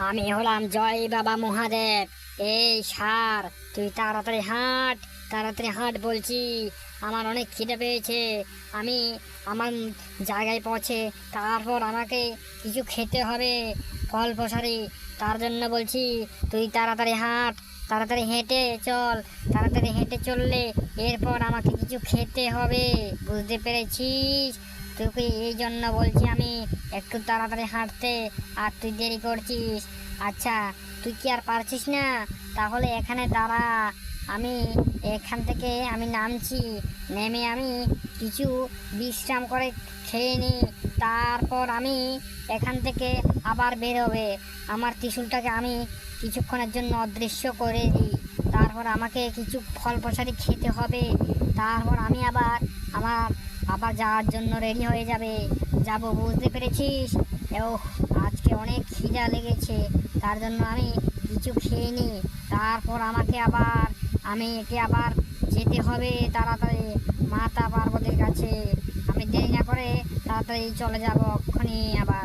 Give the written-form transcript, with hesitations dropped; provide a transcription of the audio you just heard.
আমি হলাম জয় বাবা মহাদেব। এই সার, তুই তাড়াতাড়ি হাঁট, তাড়াতাড়ি হাঁট বলছি। আমার অনেক খিদে পেয়েছে। আমি আমার জায়গায় পৌঁছে তারপর আমাকে কিছু খেতে হবে, ফল প্রসারি। তার জন্য বলছি তুই তাড়াতাড়ি হাঁট, তাড়াতাড়ি হেঁটে চল। তাড়াতাড়ি হেঁটে চললে এরপর আমাকে কিছু খেতে হবে, বুঝতে পেরেছিস? তোকে এই জন্য বলছি আমি একটু তাড়াতাড়ি হাঁটতে, আর তুই দেরি করছিস। আচ্ছা, তুই কি আর পারছিস না? তাহলে এখানে দাঁড়া। আমি এখান থেকে নামছি। নেমে আমি কিছু বিশ্রাম করে খেয়ে নিই। তারপর আমি এখান থেকে আবার বেরোবে। আমার ত্রিশূলটাকে আমি কিছুক্ষণের জন্য অদৃশ্য করে দিই। তারপর আমাকে কিছু ফল প্রসারি খেতে হবে। তারপর আমি আবার যাওয়ার জন্য রেডি হয়ে যাব, বুঝতে পেরেছিস? ও, আজকে অনেক খিদা লেগেছে, তার জন্য আমি কিছু খেয়ে নিই। তারপর একে আবার যেতে হবে তাড়াতাড়ি মাতা পার্বতীর কাছে। আমি দেরি না করে তাড়াতাড়ি চলে যাব এক্ষুনি আবার।